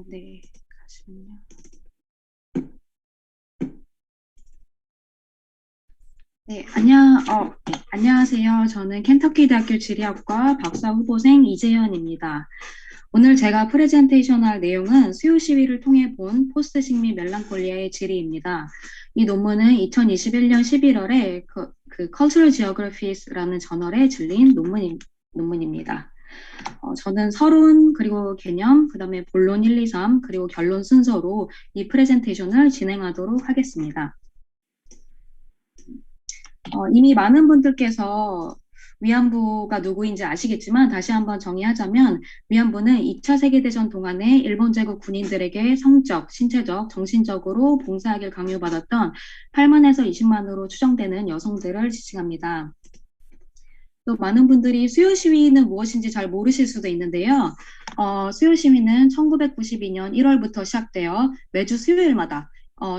네. 잠시만요. 네, 안녕하세요. 저는 켄터키 대학교 지리학과 박사 후보생 이재현입니다. 오늘 제가 프레젠테이션 할 내용은 수요 시위를 통해 본 포스트 식미 멜랑콜리아의 질의입니다. 이 논문은 2021년 11월에 그 Cultural Geographies라는 저널에 실린 논문입니다. 저는 서론, 그리고 개념, 그 다음에 본론 1, 2, 3, 그리고 결론 순서로 이 프레젠테이션을 진행하도록 하겠습니다. 이미 많은 분들께서 위안부가 누구인지 아시겠지만 다시 한번 정의하자면 위안부는 2차 세계대전 동안에 일본 제국 군인들에게 성적, 신체적, 정신적으로 봉사하기를 강요받았던 8만에서 20만으로 추정되는 여성들을 지칭합니다. 또 많은 분들이 수요 시위는 무엇인지 잘 모르실 수도 있는데요. 수요 시위는 1992년 1월부터 시작되어 매주 수요일마다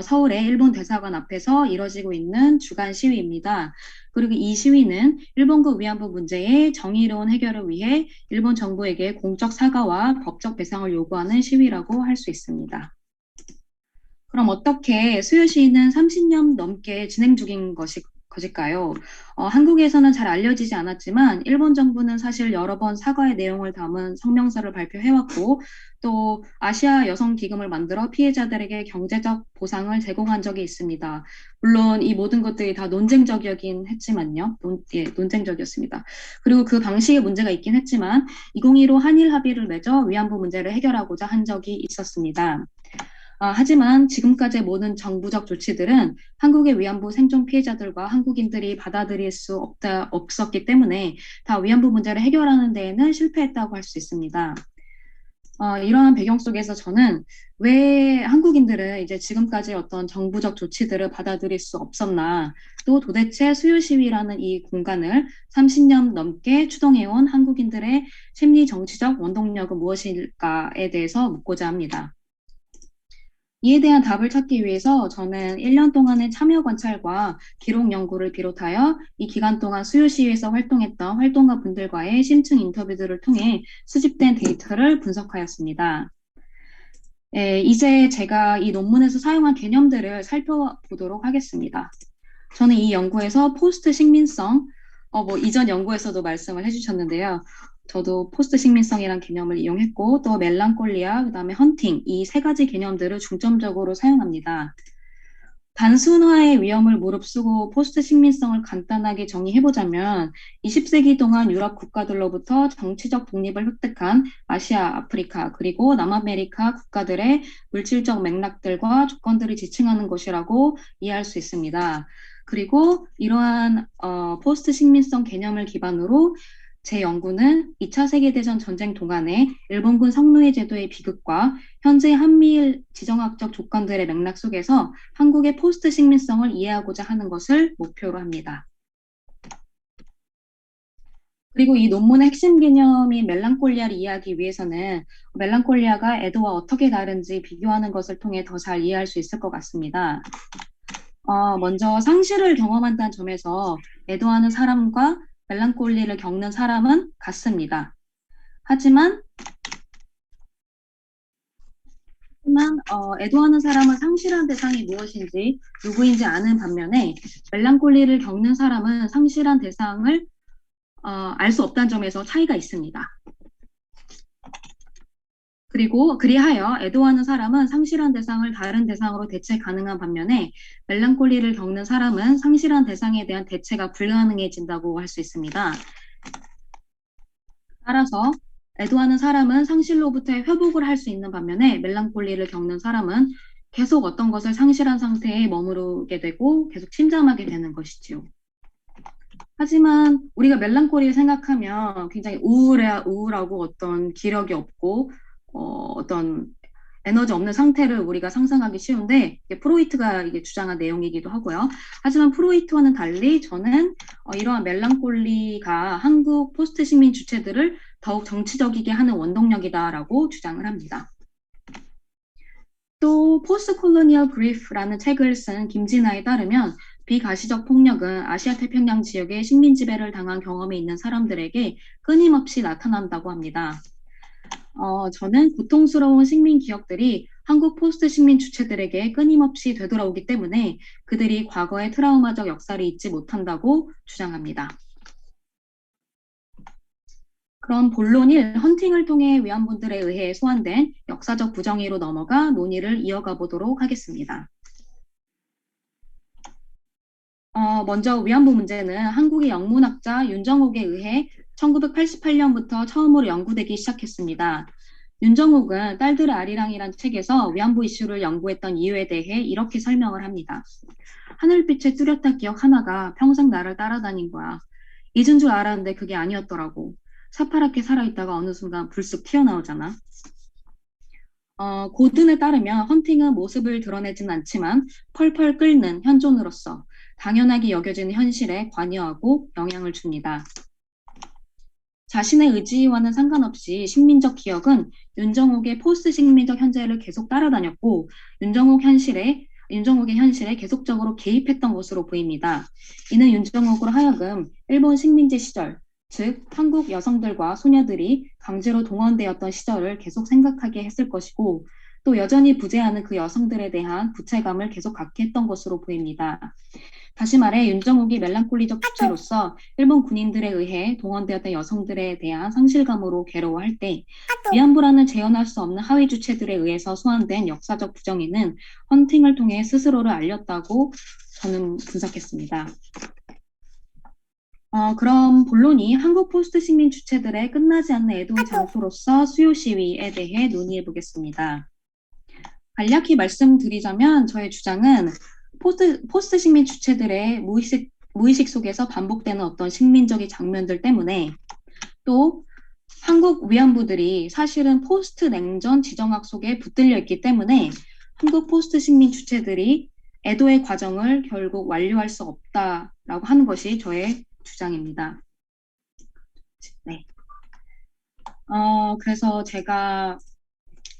서울의 일본 대사관 앞에서 이뤄지고 있는 주간 시위입니다. 그리고 이 시위는 일본군 위안부 문제의 정의로운 해결을 위해 일본 정부에게 공적 사과와 법적 배상을 요구하는 시위라고 할 수 있습니다. 그럼 어떻게 수요 시위는 30년 넘게 진행 중인 것일까요? 한국에서는 잘 알려지지 않았지만 일본 정부는 사실 여러 번 사과의 내용을 담은 성명서를 발표해왔고 또 아시아 여성 기금을 만들어 피해자들에게 경제적 보상을 제공한 적이 있습니다. 물론 이 모든 것들이 다 논쟁적이긴 했지만요. 논쟁적이었습니다. 그리고 그 방식에 문제가 있긴 했지만 2015 한일 합의를 맺어 위안부 문제를 해결하고자 한 적이 있었습니다. 하지만 지금까지의 모든 정부적 조치들은 한국의 위안부 생존 피해자들과 한국인들이 받아들일 수 없었기 때문에 다 위안부 문제를 해결하는 데에는 실패했다고 할 수 있습니다. 이러한 배경 속에서 저는 왜 한국인들은 이제 지금까지 어떤 정부적 조치들을 받아들일 수 없었나, 또 도대체 수요 시위라는 이 공간을 30년 넘게 추동해온 한국인들의 심리 정치적 원동력은 무엇일까에 대해서 묻고자 합니다. 이에 대한 답을 찾기 위해서 저는 1년 동안의 참여 관찰과 기록 연구를 비롯하여 이 기간 동안 수요 시위에서 활동했던 활동가 분들과의 심층 인터뷰들을 통해 수집된 데이터를 분석하였습니다. 이제 제가 이 논문에서 사용한 개념들을 살펴보도록 하겠습니다. 저는 이 연구에서 포스트 식민성, 이전 연구에서도 말씀을 해주셨는데요. 저도 포스트 식민성이란 개념을 이용했고, 또 멜랑콜리아, 그다음에 헌팅, 이 세 가지 개념들을 중점적으로 사용합니다. 단순화의 위험을 무릅쓰고 포스트 식민성을 간단하게 정의해보자면 20세기 동안 유럽 국가들로부터 정치적 독립을 획득한 아시아, 아프리카, 그리고 남아메리카 국가들의 물질적 맥락들과 조건들을 지칭하는 것이라고 이해할 수 있습니다. 그리고 이러한 포스트 식민성 개념을 기반으로 제 연구는 2차 세계대전 전쟁 동안의 일본군 성노예 제도의 비극과 현재 한미일 지정학적 조건들의 맥락 속에서 한국의 포스트 식민성을 이해하고자 하는 것을 목표로 합니다. 그리고 이 논문의 핵심 개념인 멜랑콜리아를 이해하기 위해서는 멜랑콜리아가 애도와 어떻게 다른지 비교하는 것을 통해 더 잘 이해할 수 있을 것 같습니다. 먼저 상실을 경험한다는 점에서 애도하는 사람과 멜랑콜리를 겪는 사람은 같습니다. 하지만 애도하는 사람은 상실한 대상이 무엇인지 누구인지 아는 반면에 멜랑콜리를 겪는 사람은 상실한 대상을 알 수 없다는 점에서 차이가 있습니다. 그리고 그리하여 애도하는 사람은 상실한 대상을 다른 대상으로 대체 가능한 반면에 멜랑콜리를 겪는 사람은 상실한 대상에 대한 대체가 불가능해진다고 할 수 있습니다. 따라서 애도하는 사람은 상실로부터의 회복을 할 수 있는 반면에 멜랑콜리를 겪는 사람은 계속 어떤 것을 상실한 상태에 머무르게 되고 계속 침잠하게 되는 것이지요. 하지만 우리가 멜랑콜리를 생각하면 굉장히 우울하고 어떤 기력이 없고 어떤 에너지 없는 상태를 우리가 상상하기 쉬운데 프로이트가 이게 주장한 내용이기도 하고요. 하지만 프로이트와는 달리 저는 이러한 멜랑콜리가 한국 포스트 식민 주체들을 더욱 정치적이게 하는 원동력이다라고 주장을 합니다. 또 포스트 콜로니얼 그리프라는 책을 쓴 김진아에 따르면 비가시적 폭력은 아시아 태평양 지역의 식민 지배를 당한 경험이 있는 사람들에게 끊임없이 나타난다고 합니다. 저는 고통스러운 식민 기억들이 한국 포스트 식민 주체들에게 끊임없이 되돌아오기 때문에 그들이 과거의 트라우마적 역사를 잊지 못한다고 주장합니다. 그럼 본론 1, 헌팅을 통해 위안분들에 의해 소환된 역사적 부정의로 넘어가 논의를 이어가 보도록 하겠습니다. 먼저 위안부 문제는 한국의 영문학자 윤정옥에 의해 1988년부터 처음으로 연구되기 시작했습니다. 윤정옥은 딸들의 아리랑이란 책에서 위안부 이슈를 연구했던 이유에 대해 이렇게 설명을 합니다. 하늘빛의 뚜렷한 기억 하나가 평생 나를 따라다닌 거야. 잊은 줄 알았는데 그게 아니었더라고. 새파랗게 살아있다가 어느 순간 불쑥 튀어나오잖아. 고든에 따르면 헌팅은 모습을 드러내진 않지만 펄펄 끓는 현존으로서 당연하게 여겨지는 현실에 관여하고 영향을 줍니다. 자신의 의지와는 상관없이 식민적 기억은 윤정옥의 포스트 식민적 현재를 계속 따라다녔고 윤정옥의 현실에 계속적으로 개입했던 것으로 보입니다. 이는 윤정옥으로 하여금 일본 식민지 시절, 즉 한국 여성들과 소녀들이 강제로 동원되었던 시절을 계속 생각하게 했을 것이고 또 여전히 부재하는 그 여성들에 대한 부채감을 계속 갖게 했던 것으로 보입니다. 다시 말해 윤정옥이 멜랑콜리적 주체로서 일본 군인들에 의해 동원되었던 여성들에 대한 상실감으로 괴로워할 때 위안부라는 재현할 수 없는 하위 주체들에 의해서 소환된 역사적 부정의는 헌팅을 통해 스스로를 알렸다고 저는 분석했습니다. 그럼 본론이 한국 포스트 식민 주체들의 끝나지 않는 애도의 장소로서 수요 시위에 대해 논의해 보겠습니다. 간략히 말씀드리자면 저의 주장은 포스트 식민 주체들의 무의식 속에서 반복되는 어떤 식민적인 장면들 때문에 또 한국 위안부들이 사실은 포스트 냉전 지정학 속에 붙들려 있기 때문에 한국 포스트 식민 주체들이 애도의 과정을 결국 완료할 수 없다라고 하는 것이 저의 주장입니다. 네. 그래서 제가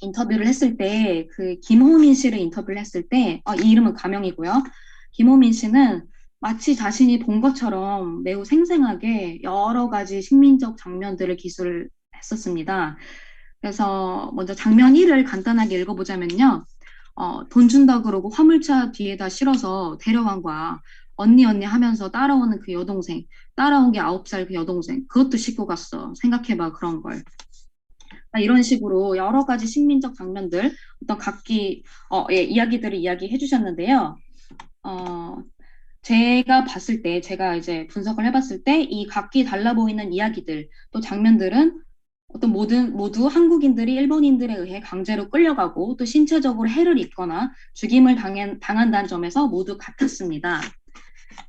인터뷰를 했을 때, 김호민 씨를 인터뷰를 했을 때, 이 이름은 가명이고요. 김호민 씨는 마치 자신이 본 것처럼 매우 생생하게 여러 가지 식민적 장면들을 기술했었습니다. 그래서 먼저 장면 1을 간단하게 읽어보자면요. 돈 준다 그러고 화물차 뒤에다 실어서 데려간 거야. 언니 하면서 따라오는 그 여동생, 따라온 게 9살 그 여동생, 그것도 싣고 갔어. 생각해봐, 그런 걸. 이런 식으로 여러 가지 식민적 장면들, 어떤 각기, 이야기들을 이야기해 주셨는데요. 제가 봤을 때, 제가 이제 분석을 해봤을 때, 이 각기 달라 보이는 이야기들, 또 장면들은 모두 한국인들이 일본인들에 의해 강제로 끌려가고 또 신체적으로 해를 입거나 죽임을 당한다는 점에서 모두 같았습니다.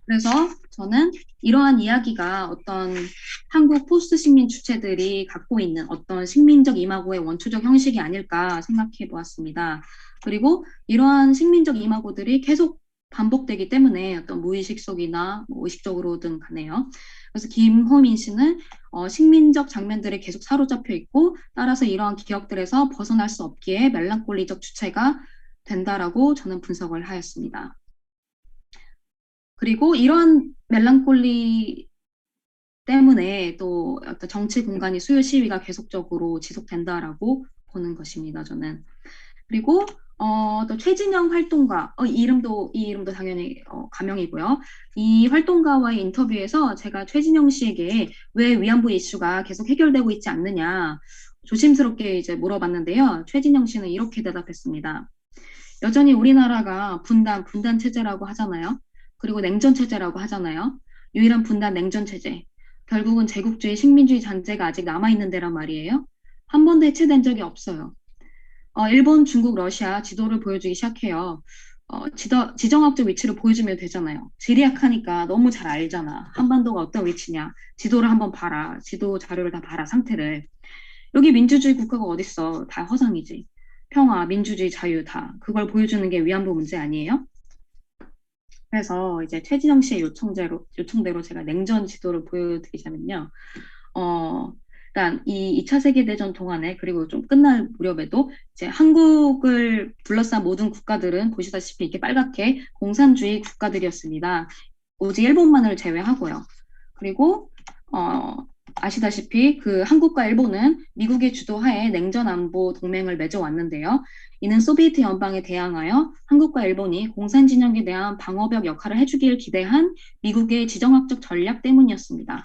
그래서 저는 이러한 이야기가 어떤 한국 포스트 식민 주체들이 갖고 있는 어떤 식민적 이마고의 원초적 형식이 아닐까 생각해 보았습니다. 그리고 이러한 식민적 이마고들이 계속 반복되기 때문에 어떤 무의식 속이나 의식적으로든 간에요. 그래서 김호민 씨는 식민적 장면들에 계속 사로잡혀 있고 따라서 이러한 기억들에서 벗어날 수 없기에 멜랑콜리적 주체가 된다라고 저는 분석을 하였습니다. 그리고 이러한 멜랑콜리 때문에 또 어떤 정치 공간이 수요 시위가 계속적으로 지속된다라고 보는 것입니다. 저는. 그리고 또 최진영 활동가, 이 이름도 당연히 가명이고요. 이 활동가와의 인터뷰에서 제가 최진영 씨에게 왜 위안부 이슈가 계속 해결되고 있지 않느냐 조심스럽게 이제 물어봤는데요. 최진영 씨는 이렇게 대답했습니다. 여전히 우리나라가 분단 체제라고 하잖아요. 그리고 냉전 체제라고 하잖아요. 유일한 분단 냉전 체제. 결국은 제국주의 식민주의 잔재가 아직 남아있는 데란 말이에요. 한 번도 해체된 적이 없어요. 일본, 중국, 러시아 지도를 보여주기 시작해요. 지정학적 위치를 보여주면 되잖아요. 지리학하니까 너무 잘 알잖아. 한반도가 어떤 위치냐. 지도를 한번 봐라. 지도 자료를 다 봐라. 상태를. 여기 민주주의 국가가 어딨어. 다 허상이지. 평화, 민주주의, 자유 다. 그걸 보여주는 게 위안부 문제 아니에요? 그래서 이제 최진영 씨의 요청대로 제가 냉전 지도를 보여드리자면요. 그러니까 이 2차 세계대전 동안에 그리고 좀 끝날 무렵에도 이제 한국을 둘러싼 모든 국가들은 보시다시피 이렇게 빨갛게 공산주의 국가들이었습니다. 오직 일본만을 제외하고요. 그리고 아시다시피 그 한국과 일본은 미국의 주도하에 냉전 안보 동맹을 맺어왔는데요. 이는 소비에트 연방에 대항하여 한국과 일본이 공산 진영에 대한 방어벽 역할을 해주길 기대한 미국의 지정학적 전략 때문이었습니다.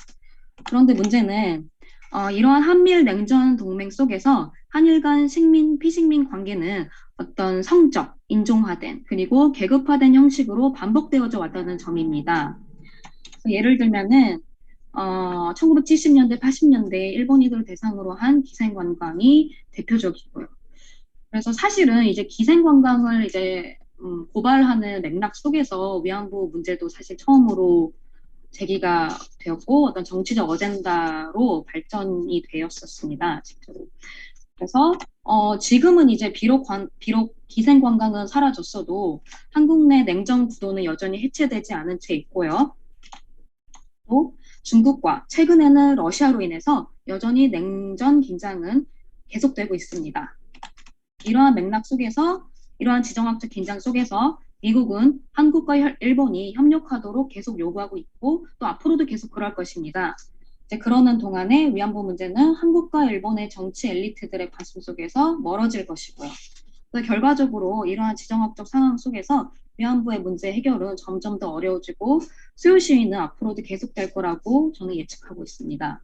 그런데 문제는 이러한 한미일 냉전 동맹 속에서 한일 간 식민, 피식민 관계는 어떤 성적, 인종화된, 그리고 계급화된 형식으로 반복되어져 왔다는 점입니다. 예를 들면은 1970년대, 80년대 일본인들 대상으로 한 기생관광이 대표적이고요. 그래서 사실은 이제 기생관광을 이제 고발하는 맥락 속에서 위안부 문제도 사실 처음으로 제기가 되었고 어떤 정치적 어젠다로 발전이 되었었습니다. 실제로. 그래서 지금은 이제 비록 기생관광은 사라졌어도 한국 내 냉전 구도는 여전히 해체되지 않은 채 있고요. 또 중국과 최근에는 러시아로 인해서 여전히 냉전 긴장은 계속되고 있습니다. 이러한 맥락 속에서 이러한 지정학적 긴장 속에서 미국은 한국과 일본이 협력하도록 계속 요구하고 있고 또 앞으로도 계속 그럴 것입니다. 이제 그러는 동안에 위안부 문제는 한국과 일본의 정치 엘리트들의 관심 속에서 멀어질 것이고요. 결과적으로 이러한 지정학적 상황 속에서 위안부의 문제 해결은 점점 더 어려워지고 수요 시위는 앞으로도 계속될 거라고 저는 예측하고 있습니다.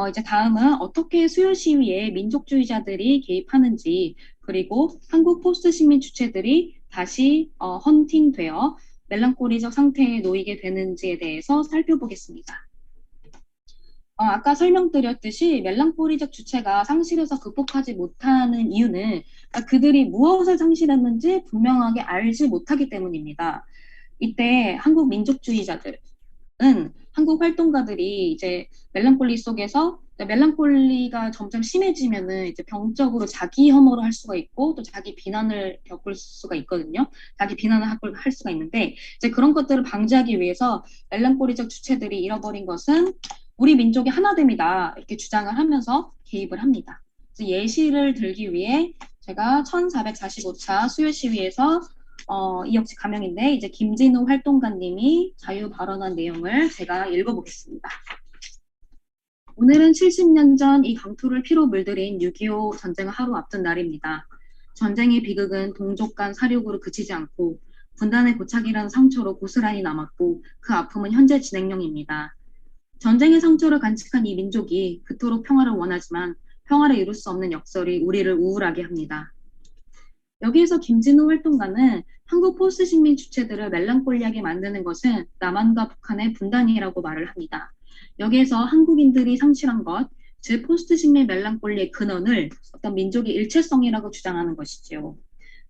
이제 다음은 어떻게 수요 시위에 민족주의자들이 개입하는지 그리고 한국 포스트 시민 주체들이 다시 헌팅되어 멜랑콜리적 상태에 놓이게 되는지에 대해서 살펴보겠습니다. 아까 설명드렸듯이 멜랑콜리적 주체가 상실해서 극복하지 못하는 이유는 그들이 무엇을 상실했는지 분명하게 알지 못하기 때문입니다. 이때 한국 민족주의자들은 한국 활동가들이 이제 멜랑콜리 속에서 멜랑콜리가 점점 심해지면은 이제 병적으로 자기 혐오를 할 수가 있고 또 자기 비난을 겪을 수가 있거든요. 자기 비난을 할 수가 있는데 이제 그런 것들을 방지하기 위해서 멜랑콜리적 주체들이 잃어버린 것은 우리 민족의 하나됨이다 이렇게 주장을 하면서 개입을 합니다. 그래서 예시를 들기 위해 제가 1445차 수요 시위에서 이 역시 가명인데 이제 김진우 활동가님이 자유 발언한 내용을 제가 읽어보겠습니다. 오늘은 70년 전 이 강토를 피로 물들인 6.25 전쟁을 하루 앞둔 날입니다. 전쟁의 비극은 동족 간 사륙으로 그치지 않고 분단의 고착이라는 상처로 고스란히 남았고 그 아픔은 현재 진행형입니다. 전쟁의 상처를 간직한 이 민족이 그토록 평화를 원하지만 평화를 이룰 수 없는 역설이 우리를 우울하게 합니다. 여기에서 김진우 활동가는 한국 포스트 식민 주체들을 멜랑콜리하게 만드는 것은 남한과 북한의 분단이라고 말을 합니다. 여기에서 한국인들이 상실한 것, 즉 포스트 식민 멜랑콜리의 근원을 어떤 민족의 일체성이라고 주장하는 것이지요.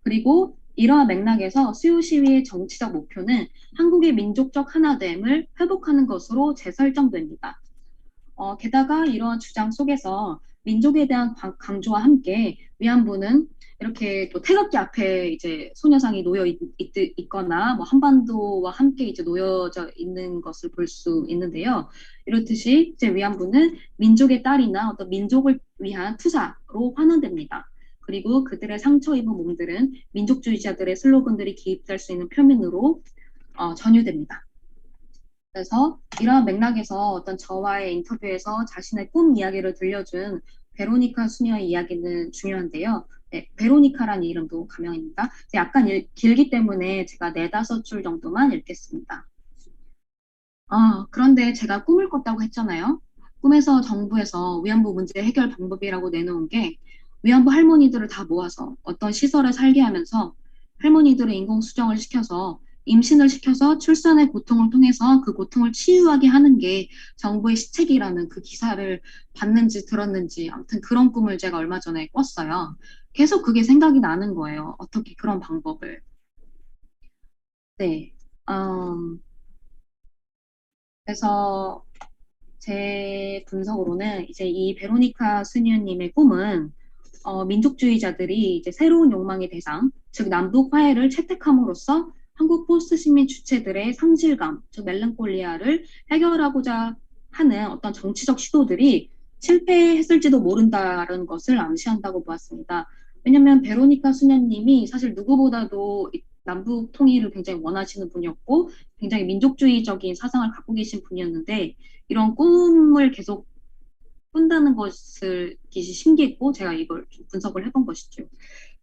그리고 이러한 맥락에서 수요 시위의 정치적 목표는 한국의 민족적 하나됨을 회복하는 것으로 재설정됩니다. 게다가 이러한 주장 속에서 민족에 대한 강조와 함께 위안부는 이렇게 또 태극기 앞에 이제 소녀상이 있거나 뭐 한반도와 함께 이제 놓여져 있는 것을 볼 수 있는데요. 이렇듯이 이제 위안부는 민족의 딸이나 어떤 민족을 위한 투사로 환원됩니다. 그리고 그들의 상처 입은 몸들은 민족주의자들의 슬로건들이 기입될 수 있는 표면으로 전유됩니다. 그래서 이러한 맥락에서 어떤 저와의 인터뷰에서 자신의 꿈 이야기를 들려준 베로니카 수녀의 이야기는 중요한데요. 네, 베로니카라는 이름도 가명입니다. 약간 길기 때문에 제가 4~5줄 정도만 읽겠습니다. 그런데 제가 꿈을 꿨다고 했잖아요. 꿈에서 정부에서 위안부 문제 해결 방법이라고 내놓은 게 위안부 할머니들을 다 모아서 어떤 시설에 살게 하면서 할머니들의 인공수정을 시켜서 임신을 시켜서 출산의 고통을 통해서 그 고통을 치유하게 하는 게 정부의 시책이라는 그 기사를 봤는지 들었는지 아무튼 그런 꿈을 제가 얼마 전에 꿨어요. 계속 그게 생각이 나는 거예요. 어떻게 그런 방법을. 네. 그래서 제 분석으로는 이제 이 베로니카 수녀님의 꿈은 민족주의자들이 이제 새로운 욕망의 대상, 즉 남북 화해를 채택함으로써 한국 포스트 식민 주체들의 상실감, 즉 멜랑콜리아를 해결하고자 하는 어떤 정치적 시도들이 실패했을지도 모른다는 것을 암시한다고 보았습니다. 왜냐하면 베로니카 수녀님이 사실 누구보다도 남북 통일을 굉장히 원하시는 분이었고 굉장히 민족주의적인 사상을 갖고 계신 분이었는데 이런 꿈을 계속 꾼다는 것을 신기했고 제가 이걸 좀 분석을 해본 것이죠.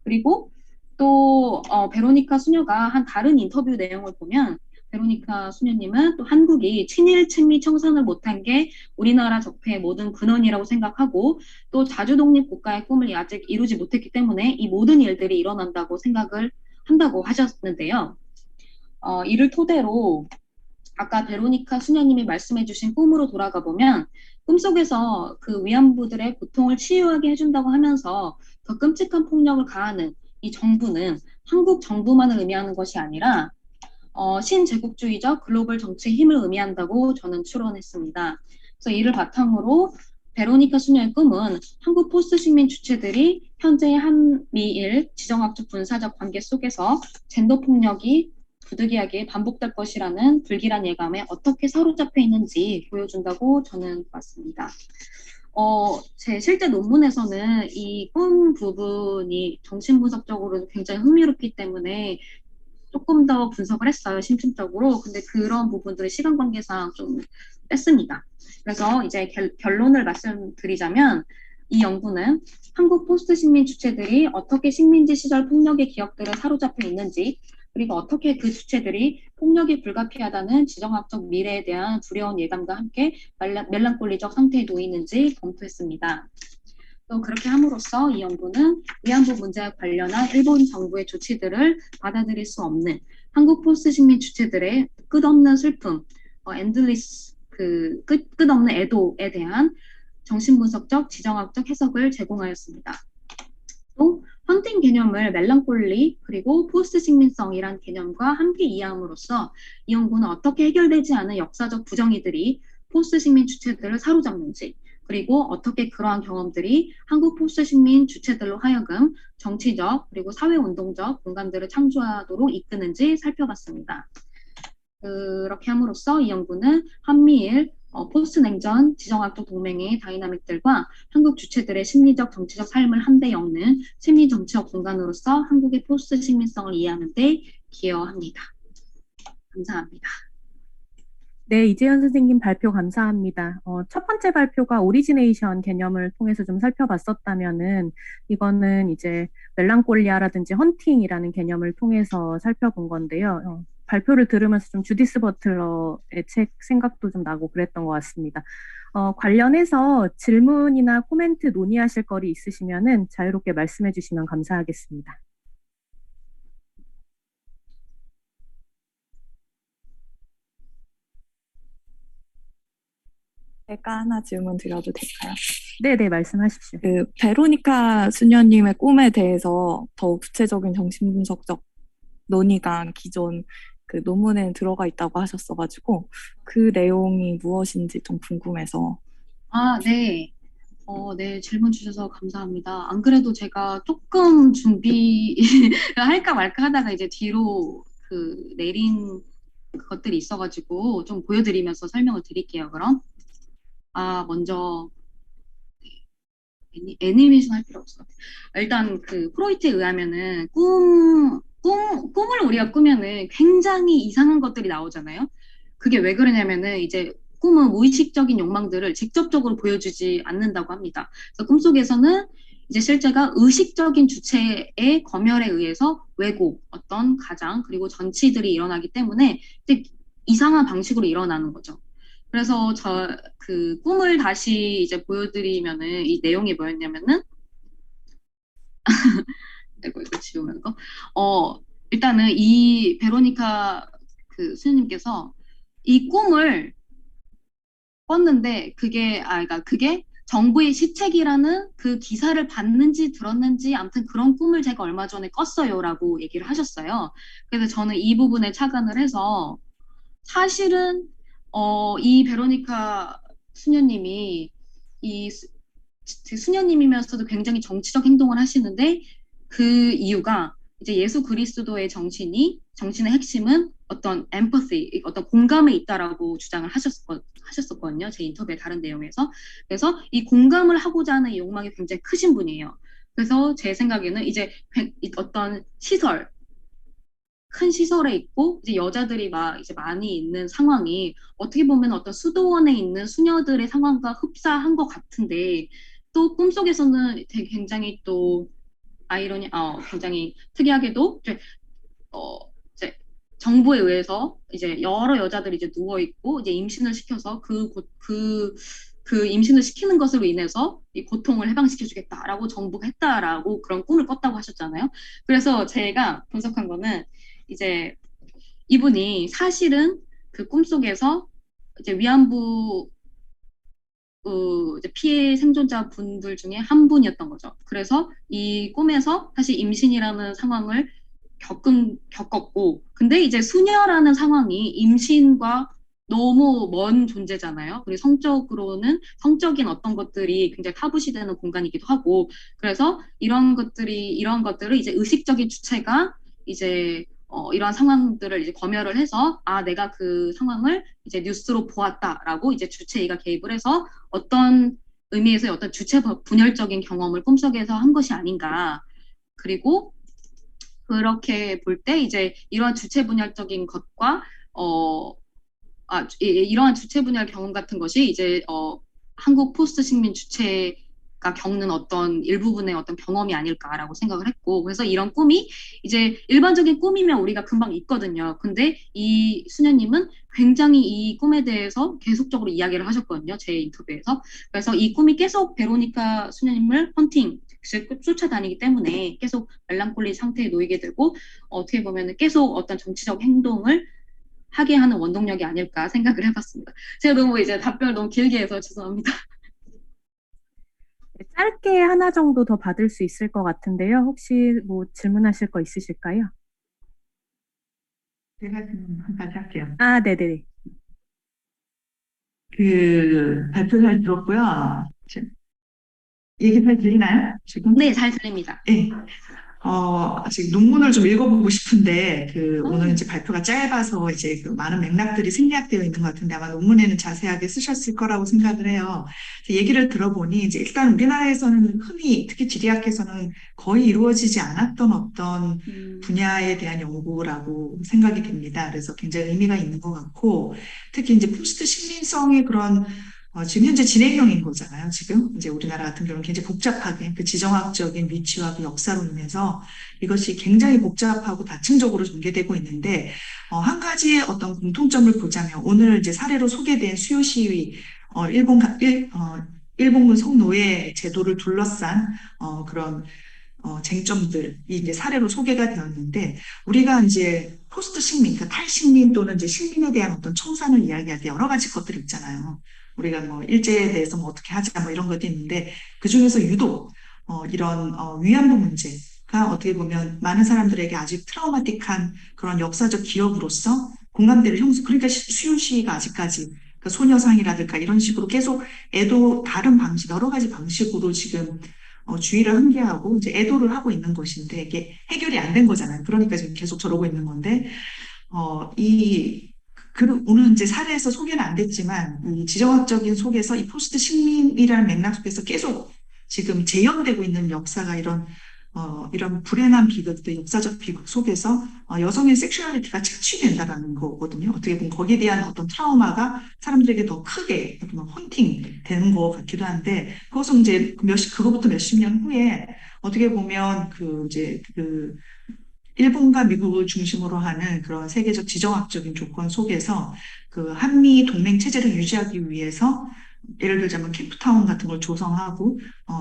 그리고 또 베로니카 수녀가 한 다른 인터뷰 내용을 보면 베로니카 수녀님은 또 한국이 친일 친미 청산을 못한 게 우리나라 적폐의 모든 근원이라고 생각하고 또 자주 독립 국가의 꿈을 아직 이루지 못했기 때문에 이 모든 일들이 일어난다고 생각을 한다고 하셨는데요. 이를 토대로 아까 베로니카 수녀님이 말씀해주신 꿈으로 돌아가 보면 꿈속에서 그 위안부들의 고통을 치유하게 해준다고 하면서 더 끔찍한 폭력을 가하는 이 정부는 한국 정부만을 의미하는 것이 아니라 신제국주의적 글로벌 정치의 힘을 의미한다고 저는 추론했습니다. 그래서 이를 바탕으로 베로니카 수녀의 꿈은 한국 포스트 식민 주체들이 현재의 한미일 지정학적 군사적 관계 속에서 젠더 폭력이 부득이하게 반복될 것이라는 불길한 예감에 어떻게 사로잡혀 있는지 보여준다고 저는 봤습니다. 제 실제 논문에서는 이 꿈 부분이 정신분석적으로 굉장히 흥미롭기 때문에 조금 더 분석을 했어요, 심층적으로. 근데 그런 부분들을 시간 관계상 좀 뺐습니다. 그래서 이제 결론을 말씀드리자면 이 연구는 한국 포스트 식민 주체들이 어떻게 식민지 시절 폭력의 기억들을 사로잡혀 있는지 그리고 어떻게 그 주체들이 폭력이 불가피하다는 지정학적 미래에 대한 두려운 예감과 함께 멜랑콜리적 상태에 놓이는지 검토했습니다. 또 그렇게 함으로써 이 연구는 위안부 문제와 관련한 일본 정부의 조치들을 받아들일 수 없는 한국 포스트 식민 주체들의 끝없는 슬픔, 엔들리스 끝없는 애도에 대한 정신분석적, 지정학적 해석을 제공하였습니다. 또 헌팅 개념을 멜랑콜리 그리고 포스트 식민성이란 개념과 함께 이해함으로써 이 연구는 어떻게 해결되지 않은 역사적 부정의들이 포스트 식민 주체들을 사로잡는지 그리고 어떻게 그러한 경험들이 한국 포스트 식민 주체들로 하여금 정치적 그리고 사회운동적 공간들을 창조하도록 이끄는지 살펴봤습니다. 그렇게 함으로써 이 연구는 한미일 포스트 냉전 지정학적 동맹의 다이나믹들과 한국 주체들의 심리적 정치적 삶을 한데 엮는 심리 정치적 공간으로서 한국의 포스트 식민성을 이해하는 데 기여합니다. 감사합니다. 네, 이재현 선생님 발표 감사합니다. 첫 번째 발표가 오리지네이션 개념을 통해서 좀 살펴봤었다면은 이거는 이제 멜랑콜리아라든지 헌팅이라는 개념을 통해서 살펴본 건데요. 발표를 들으면서 좀 주디스 버틀러의 책 생각도 좀 나고 그랬던 것 같습니다. 관련해서 질문이나 코멘트 논의하실 거리 있으시면은 자유롭게 말씀해 주시면 감사하겠습니다. 제가 하나 질문 드려도 될까요? 네, 말씀하십시오. 베로니카 수녀님의 꿈에 대해서 더욱 구체적인 정신분석적 논의가 기존 그 논문에 들어가 있다고 하셨어가지고 그 내용이 무엇인지 좀 궁금해서. 네. 네, 질문 주셔서 감사합니다. 안 그래도 제가 조금 준비를 할까 말까 하다가 이제 뒤로 내린 것들이 있어가지고 좀 보여드리면서 설명을 드릴게요, 그럼. 먼저 애니메이션 할 필요 없을 것 같아요. 일단 프로이트에 의하면은 꿈을 우리가 꾸면은 굉장히 이상한 것들이 나오잖아요. 그게 왜 그러냐면은 이제 꿈은 무의식적인 욕망들을 직접적으로 보여주지 않는다고 합니다. 그래서 꿈속에서는 이제 실제가 의식적인 주체의 검열에 의해서 왜곡, 어떤 가장, 그리고 전치들이 일어나기 때문에 이상한 방식으로 일어나는 거죠. 그래서 꿈을 다시 이제 보여드리면은 이 내용이 뭐였냐면은 이거 지우는 거. 일단은 이 베로니카 수녀님께서 이 꿈을 꿨는데 그러니까 그게 정부의 시책이라는 그 기사를 봤는지 들었는지 아무튼 그런 꿈을 제가 얼마 전에 꿨어요라고 얘기를 하셨어요. 그래서 저는 이 부분에 착안을 해서 사실은 이 베로니카 수녀님이 수녀님이면서도 굉장히 정치적 행동을 하시는데 그 이유가 이제 예수 그리스도의 정신의 핵심은 어떤 엠퍼시, 어떤 공감에 있다라고 주장을 하셨었거든요. 제 인터뷰의 다른 내용에서. 그래서 이 공감을 하고자 하는 이 욕망이 굉장히 크신 분이에요. 그래서 제 생각에는 이제 어떤 시설, 큰 시설에 있고 이제 여자들이 막 이제 많이 있는 상황이 어떻게 보면 어떤 수도원에 있는 수녀들의 상황과 흡사한 것 같은데 또 꿈속에서는 되게 굉장히 또 굉장히 특이하게도 어, 이제 정부에 의해서 이제 여러 여자들이 이제 누워 있고 이제 임신을 시켜서 그 임신을 시키는 것으로 인해서 이 고통을 해방시켜주겠다라고 정부가 했다라고 그런 꿈을 꿨다고 하셨잖아요. 그래서 제가 분석한 거는 이제 이분이 사실은 그 꿈속에서 이제 위안부 이제 피해 생존자 분들 중에 한 분이었던 거죠. 그래서 이 꿈에서 사실 임신이라는 상황을 겪었고, 근데 이제 수녀라는 상황이 임신과 너무 먼 존재잖아요. 그리고 성적인 어떤 것들이 굉장히 타부시되는 공간이기도 하고, 그래서 이런 것들을 이제 의식적인 주체가 이제 이러한 상황들을 이제 검열을 해서, 아, 내가 그 상황을 이제 뉴스로 보았다라고 이제 주체의가 개입을 해서 어떤 의미에서 어떤 주체 분열적인 경험을 꿈속에서 한 것이 아닌가. 그리고 그렇게 볼 때 이제 이러한 주체 분열적인 것과 어, 이러한 주체 분열 경험 같은 것이 이제 한국 포스트 식민 주체가 겪는 어떤 일부분의 어떤 경험이 아닐까라고 생각을 했고 그래서 이런 꿈이 이제 일반적인 꿈이면 우리가 금방 있거든요. 근데 이 수녀님은 굉장히 이 꿈에 대해서 계속적으로 이야기를 하셨거든요. 제 인터뷰에서. 그래서 이 꿈이 계속 베로니카 수녀님을 헌팅 즉 쫓아다니기 때문에 계속 멜랑콜리 상태에 놓이게 되고 어떻게 보면 계속 어떤 정치적 행동을 하게 하는 원동력이 아닐까 생각을 해봤습니다. 제가 너무 이제 답변을 너무 길게 해서 죄송합니다. 네, 짧게 하나 정도 더 받을 수 있을 것 같은데요. 혹시 뭐 질문하실 거 있으실까요? 제가 지금 한 가지 할게요. 아, 네네. 그 발표 잘 들었고요. 얘기 잘 들리나요? 지금? 네, 잘 들립니다. 네. 아직 논문을 좀 읽어보고 싶은데, 오늘 어, 이제 발표가 짧아서 이제 그 많은 맥락들이 생략되어 있는 것 같은데 아마 논문에는 자세하게 쓰셨을 거라고 생각을 해요. 얘기를 들어보니 이제 일단 우리나라에서는 흔히 특히 지리학에서는 거의 이루어지지 않았던 어떤 분야에 대한 연구라고 생각이 됩니다. 그래서 굉장히 의미가 있는 것 같고, 특히 이제 포스트 식민성의 그런 지금 현재 진행형인 거잖아요. 지금 이제 우리나라 같은 경우는 굉장히 복잡하게 그 지정학적인 위치와 그 역사로 인해서 이것이 굉장히 복잡하고 다층적으로 전개되고 있는데 한 가지의 어떤 공통점을 보자면 오늘 이제 사례로 소개된 수요 시위 일본군 성노예 제도를 둘러싼 그런 쟁점들이 이제 사례로 소개가 되었는데 우리가 이제 포스트 식민, 그러니까 탈식민 또는 이제 식민에 대한 어떤 청산을 이야기할 때 여러 가지 것들이 있잖아요. 우리가 뭐 일제에 대해서 뭐 어떻게 하자 뭐 이런 것도 있는데 그 중에서 유독 이런 위안부 문제가 어떻게 보면 많은 사람들에게 아직 트라우마틱한 그런 역사적 기억으로서 공감대를 그러니까 수요 시위가 아직까지 그 소녀상이라든가 이런 식으로 계속 애도 다른 방식, 여러 가지 방식으로 지금 주의를 환기하고 이제 애도를 하고 있는 것인데 이게 해결이 안 된 거잖아요. 그러니까 지금 계속 저러고 있는 건데 오늘 이제 사례에서 소개는 안 됐지만 이 지정학적인 속에서 이 포스트 식민이라는 맥락 속에서 계속 지금 재현되고 있는 역사가 이런 불행한 비극들, 역사적 비극 속에서 여성의 섹슈얼리티가 착취된다라는 거거든요. 어떻게 보면 거기에 대한 어떤 트라우마가 사람들에게 더 크게 헌팅 되는 것 같기도 한데 그것은 이제 그거부터 몇십 년 후에 어떻게 보면 일본과 미국을 중심으로 하는 그런 세계적 지정학적인 조건 속에서 그 한미 동맹 체제를 유지하기 위해서 예를 들자면 캠프타운 같은 걸 조성하고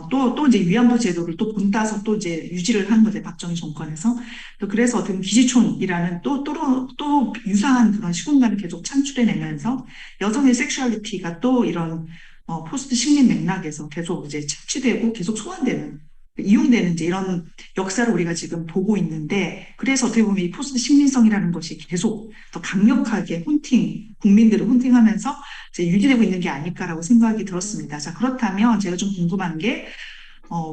또 이제 위안부 제도를 또 본따서 또 이제 유지를 한 거죠. 박정희 정권에서. 그래서 어떻게 보면 기지촌이라는 또 유사한 그런 시공간을 계속 창출해내면서 여성의 섹슈얼리티가 또 이런 포스트 식민 맥락에서 계속 이제 착취되고 계속 소환되는 이용되는 이제 이런 역사를 우리가 지금 보고 있는데 그래서 어떻게 보면 이 포스트 식민성이라는 것이 계속 더 강력하게 국민들을 혼팅하면서 이제 유지되고 있는 게 아닐까라고 생각이 들었습니다. 자, 그렇다면 제가 좀 궁금한 게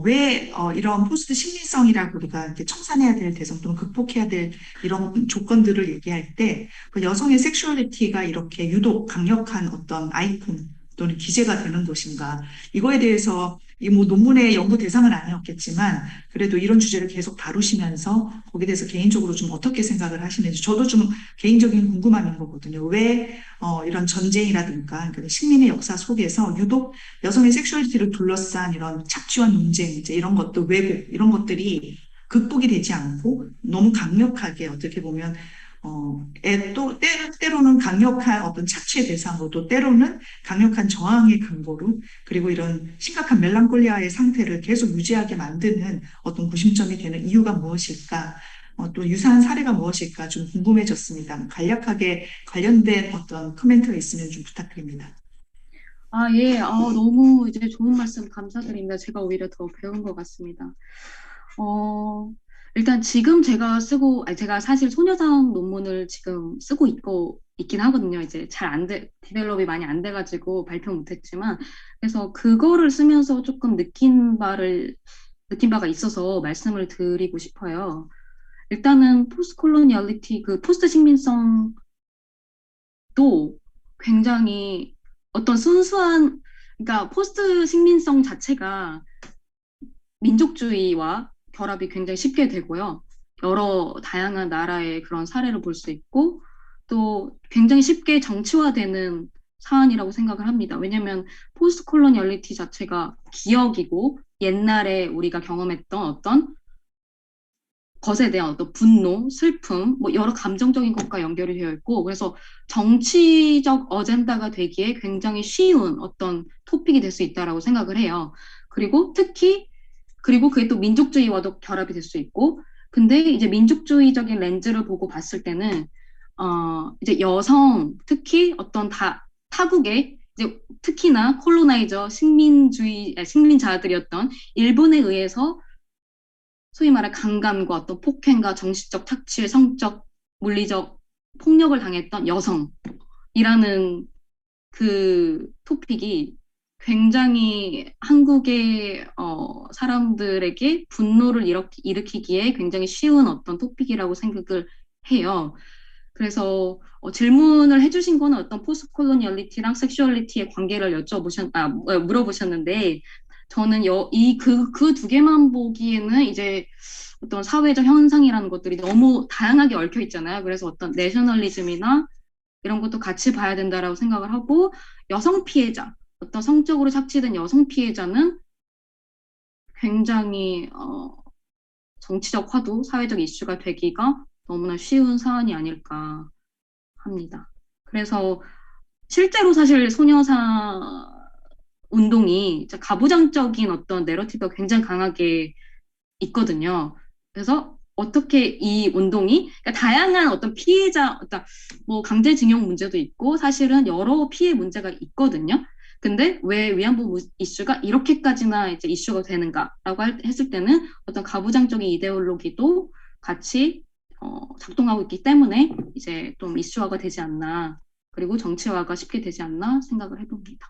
왜 이런 포스트 식민성이라고 우리가 이렇게 청산해야 될 대상 또는 극복해야 될 이런 조건들을 얘기할 때 그 여성의 섹슈얼리티가 이렇게 유독 강력한 어떤 아이콘 또는 기재가 되는 것인가 이거에 대해서 이 뭐 논문의 연구 대상은 아니었겠지만 그래도 이런 주제를 계속 다루시면서 거기에 대해서 개인적으로 좀 어떻게 생각을 하시는지 저도 좀 개인적인 궁금함인 거거든요. 왜 이런 전쟁이라든가 그러니까 식민의 역사 속에서 유독 여성의 섹슈얼리티를 둘러싼 이런 착취와 논쟁 이제 이런 것들 왜곡 이런 것들이 극복이 되지 않고 너무 강력하게 어떻게 보면 또 때로는 강력한 어떤 착취의 대상으로 또 때로는 강력한 저항의 근거로 그리고 이런 심각한 멜랑콜리아의 상태를 계속 유지하게 만드는 어떤 구심점이 되는 이유가 무엇일까? 또 유사한 사례가 무엇일까 좀 궁금해졌습니다. 간략하게 관련된 어떤 코멘트가 있으면 좀 부탁드립니다. 예. 너무 이제 좋은 말씀 감사드립니다. 제가 오히려 더 배운 것 같습니다. 일단 지금 제가 사실 소녀상 논문을 지금 쓰고 있긴 하거든요. 이제 디벨롭이 많이 안 돼가지고 발표 못했지만, 그래서 그거를 쓰면서 조금 느낀 바가 있어서 말씀을 드리고 싶어요. 일단은 포스트 콜로니얼리티, 그 포스트 식민성도 굉장히 어떤 그러니까 포스트 식민성 자체가 민족주의와 결합이 굉장히 쉽게 되고요. 여러 다양한 나라의 그런 사례를 볼 수 있고 또 굉장히 쉽게 정치화되는 사안이라고 생각을 합니다. 왜냐하면 포스트 콜로니얼리티 자체가 기억이고 옛날에 우리가 경험했던 어떤 것에 대한 어떤 분노, 슬픔, 뭐 여러 감정적인 것과 연결이 되어 있고 그래서 정치적 어젠다가 되기에 굉장히 쉬운 어떤 토픽이 될 수 있다라고 생각을 해요. 그리고 그게 또 민족주의와도 결합이 될 수 있고 근데 이제 민족주의적인 렌즈를 보고 봤을 때는 이제 여성 특히 어떤 타국의 이제 특히나 콜로나이저 식민자들이었던 일본에 의해서 소위 말해 강간과 어떤 폭행과 정신적 착취, 성적, 물리적 폭력을 당했던 여성이라는 그 토픽이 굉장히 한국의 사람들에게 분노를 일으키기에 굉장히 쉬운 어떤 토픽이라고 생각을 해요. 그래서 질문을 해주신 거는 어떤 포스트콜로니얼리티랑 섹슈얼리티의 관계를 물어보셨는데 저는 그 두 개만 보기에는 이제 어떤 사회적 현상이라는 것들이 너무 다양하게 얽혀 있잖아요. 그래서 어떤 내셔널리즘이나 이런 것도 같이 봐야 된다라고 생각을 하고 여성 피해자, 어떤 성적으로 착취된 여성 피해자는 굉장히 정치적 화두, 사회적 이슈가 되기가 너무나 쉬운 사안이 아닐까 합니다. 그래서 실제로 사실 소녀사 운동이 가부장적인 어떤 내러티브가 굉장히 강하게 있거든요. 그래서 어떻게 이 운동이 그러니까 다양한 어떤 피해자, 뭐 강제징용 문제도 있고 사실은 여러 피해 문제가 있거든요. 근데 왜 위안부 이슈가 이렇게까지나 이제 이슈가 되는가라고 했을 때는 어떤 가부장적인 이데올로기도 같이 작동하고 있기 때문에 이제 좀 이슈화가 되지 않나 그리고 정치화가 쉽게 되지 않나 생각을 해봅니다.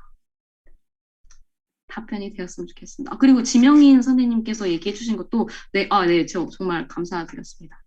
답변이 되었으면 좋겠습니다. 그리고 지명인 선생님께서 얘기해 주신 것도 네, 저 정말 감사드렸습니다.